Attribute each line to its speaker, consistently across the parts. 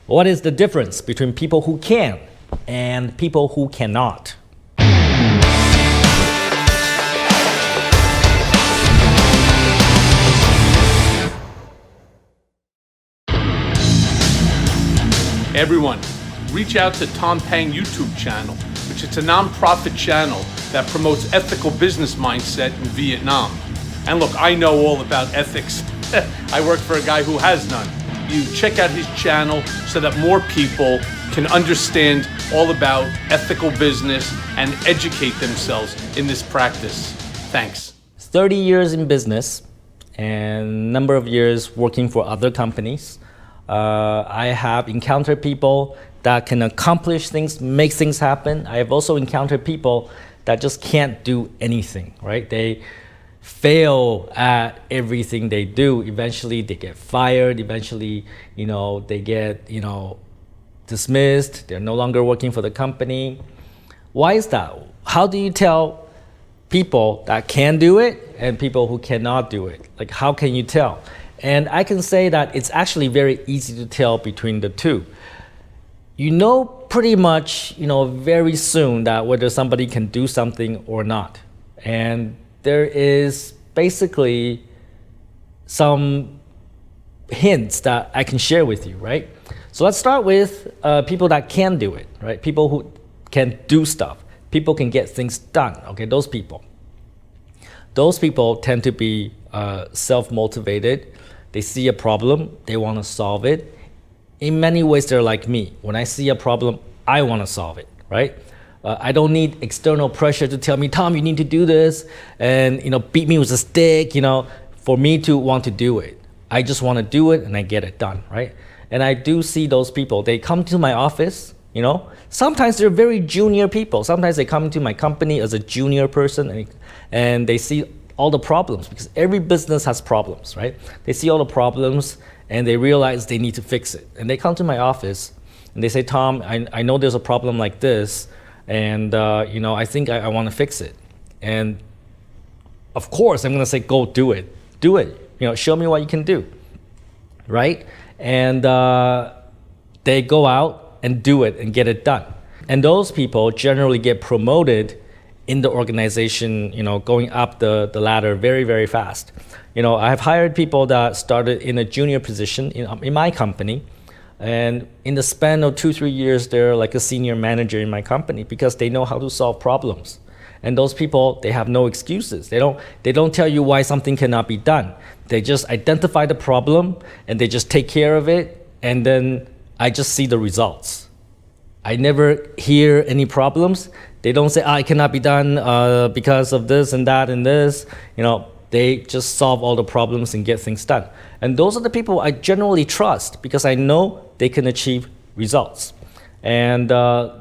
Speaker 1: What is the difference between people who can and people who cannot?
Speaker 2: Everyone, reach out to Tom Peng YouTube channel, which is a non-profit channel that promotes ethical business mindset in Vietnam. And look, I know all about ethics. I work for a guy who has none. You check out his channel so that more people can understand all about ethical business and educate themselves in this practice. Thanks.
Speaker 1: 30 years in business and number of years working for other companies. I have encountered people that can accomplish things, make things happen. I have also encountered people that just can't do anything, right? They fail at everything they do. Eventually they get fired. Eventually, they get, dismissed. They're no longer working for the company. Why is that? How do you tell people that can do it and people who cannot do it? Like, how can you tell? And I can say that it's actually very easy to tell between the two. You know pretty much, very soon that whether somebody can do something or not. And there is basically some hints that I can share with you, right? So let's start with people that can do it, right? People who can do stuff. People can get things done, okay? Those people tend to be self-motivated. They see a problem, they want to solve it. In many ways, they're like me. When I see a problem, I want to solve it, right? I don't need external pressure to tell me, Tom, you need to do this, and beat me with a stick, for me to want to do it. I just want to do it, and I get it done, right? And I do see those people. They come to my office, Sometimes they're very junior people. Sometimes they come to my company as a junior person, and they see all the problems, because every business has problems, right? They see all the problems and they realize they need to fix it. And they come to my office and they say, Tom, I know there's a problem like this, and I think I want to fix it. And of course, I'm going to say, go do it. Do it. Show me what you can do, right? And they go out and do it and get it done. And those people generally get promoted in the organization, going up the ladder very, very fast. I have hired people that started in a junior position in my company, and in the span of 2-3 years, they're like a senior manager in my company because they know how to solve problems. And those people, they have no excuses. They don't tell you why something cannot be done. They just identify the problem and they just take care of it, and then I just see the results. I never hear any problems. They don't say, it cannot be done because of this and that and this. They just solve all the problems and get things done. And those are the people I generally trust because I know they can achieve results. And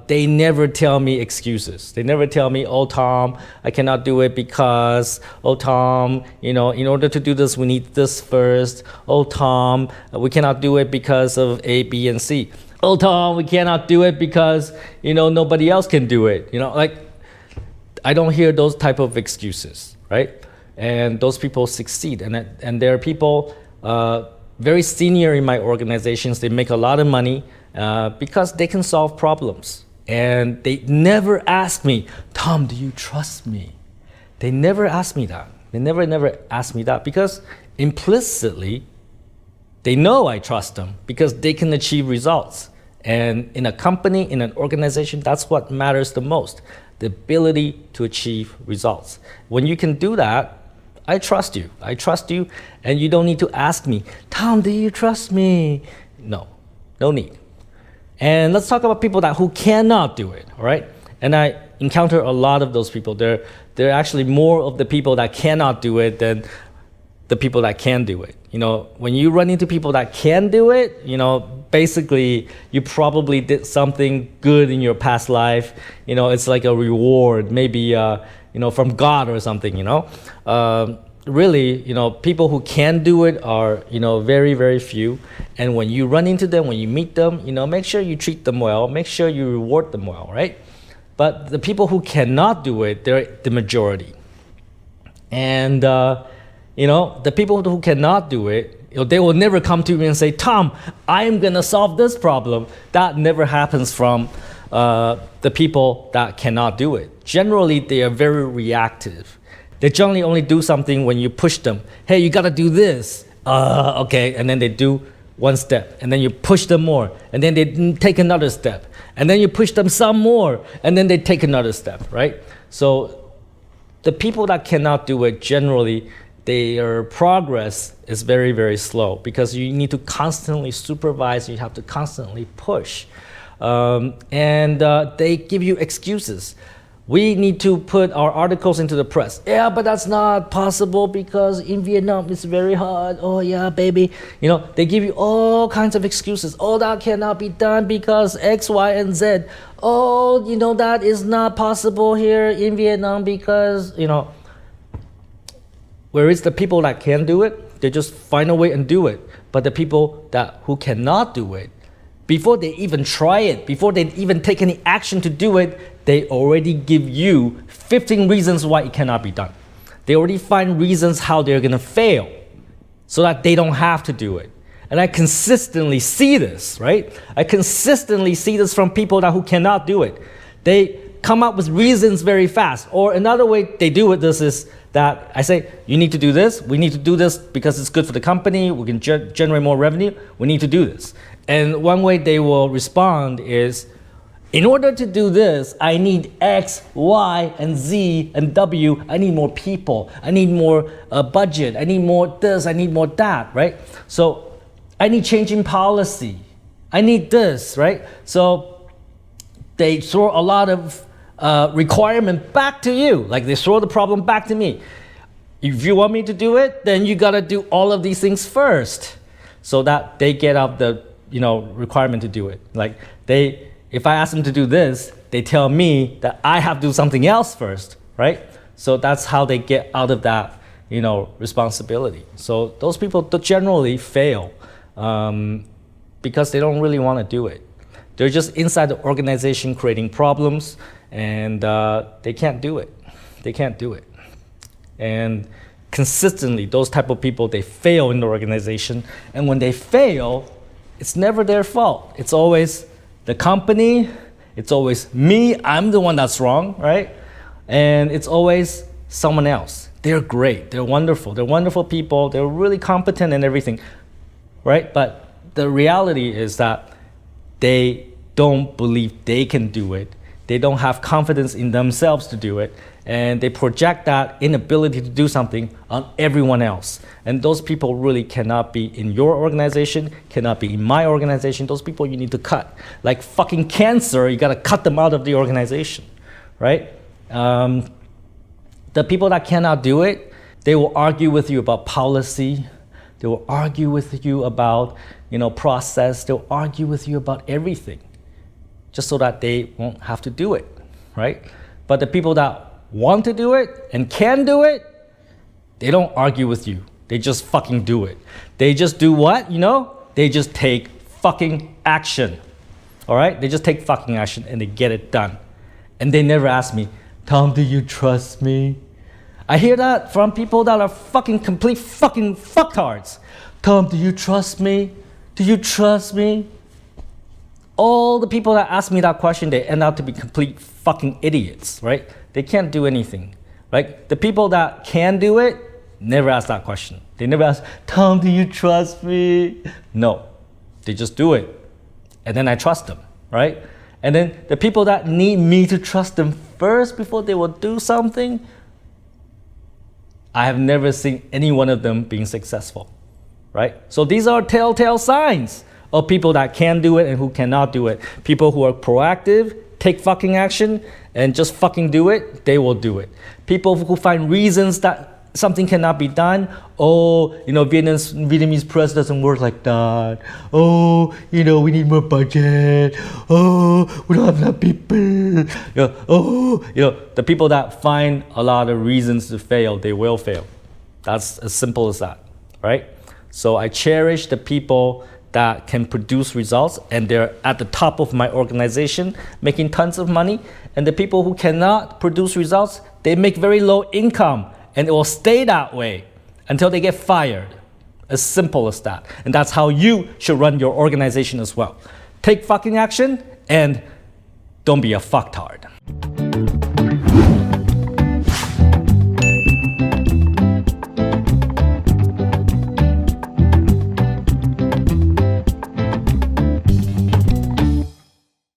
Speaker 1: they never tell me excuses. They never tell me, oh, Tom, I cannot do it because, oh, Tom, in order to do this, we need this first. Oh, Tom, we cannot do it because of A, B, and C. Oh, Tom, we cannot do it because, nobody else can do it. I don't hear those type of excuses, right? And those people succeed. And there are people very senior in my organizations. They make a lot of money because they can solve problems. And they never ask me, Tom, do you trust me? They never ask me that. They never ask me that because implicitly, they know I trust them because they can achieve results. And in a company, in an organization, that's what matters the most, the ability to achieve results. When you can do that, I trust you. I trust you, and you don't need to ask me, Tom, do you trust me? No need. And let's talk about people who cannot do it, all right? And I encounter a lot of those people. There are actually more of the people that cannot do it than the people that can do it. When you run into people that can do it, basically you probably did something good in your past life. It's like a reward, maybe from God or something. Really, people who can do it are very, very few. And when you run into them, when you meet them, make sure you treat them well, make sure you reward them well, right? But the people who cannot do it, they're the majority. And the people who cannot do it, They will never come to me and say, Tom, I am going to solve this problem. That never happens from the people that cannot do it. Generally, they are very reactive. They generally only do something when you push them. Hey, you got to do this. Okay, and then they do one step, and then you push them more, and then they take another step, and then you push them some more, and then they take another step, right? So the people that cannot do it, generally, their progress is very, very slow because you need to constantly supervise, you have to constantly push. And they give you excuses. We need to put our articles into the press. Yeah, but that's not possible because in Vietnam it's very hard. Oh yeah, baby. They give you all kinds of excuses. Oh, that cannot be done because X, Y, and Z. Oh, that is not possible here in Vietnam because, whereas the people that can do it, they just find a way and do it. But the people who cannot do it, before they even try it, before they even take any action to do it, they already give you 15 reasons why it cannot be done. They already find reasons how they're gonna fail so that they don't have to do it. And I consistently see this, right? I consistently see this from people who cannot do it. They come up with reasons very fast. Or another way they do it, this is that I say, you need to do this. We need to do this because it's good for the company. We can generate more revenue. We need to do this. And one way they will respond is, in order to do this, I need X, Y, and Z, and W. I need more people. I need more budget. I need more this. I need more that, right? So I need change in policy. I need this, right? So they throw a lot of requirement back to you. Like they throw the problem back to me. If you want me to do it, then you gotta do all of these things first, so that they get out the requirement to do it. Like if I ask them to do this, they tell me that I have to do something else first, right? So that's how they get out of that, responsibility. So those people generally fail because they don't really want to do it. They're just inside the organization creating problems, and they can't do it. They can't do it. And consistently, those type of people, they fail in the organization. And when they fail, it's never their fault. It's always the company. It's always me. I'm the one that's wrong, right? And it's always someone else. They're great. They're wonderful. They're wonderful people. They're really competent and everything, right? But the reality is that they don't believe they can do it. They don't have confidence in themselves to do it. And they project that inability to do something on everyone else. And those people really cannot be in your organization, cannot be in my organization. Those people you need to cut. Like fucking cancer, you gotta cut them out of the organization, right? The people that cannot do it, they will argue with you about policy. They will argue with you about, process. They'll argue with you about everything, just so that they won't have to do it, right? But the people that want to do it and can do it, they don't argue with you. They just fucking do it. They just do what, They just take fucking action, all right? They just take fucking action and they get it done. And they never ask me, Tom, do you trust me? I hear that from people that are fucking complete fucking fucktards. Tom, do you trust me? Do you trust me? All the people that ask me that question, they end up to be complete fucking idiots, right? They can't do anything, right? The people that can do it never ask that question. They never ask, Tom, do you trust me? No, they just do it. And then I trust them, right? And then the people that need me to trust them first before they will do something, I have never seen any one of them being successful, right? So these are telltale signs of people that can do it and who cannot do it. People who are proactive, take fucking action, and just fucking do it, they will do it. People who find reasons that something cannot be done. Oh, Vietnamese press doesn't work like that. Oh, we need more budget. Oh, we don't have enough people. The people that find a lot of reasons to fail, they will fail. That's as simple as that, right? So I cherish the people that can produce results, and they're at the top of my organization, making tons of money. And the people who cannot produce results, they make very low income, and it will stay that way until they get fired. As simple as that. And that's how you should run your organization as well. Take fucking action and don't be a fucktard.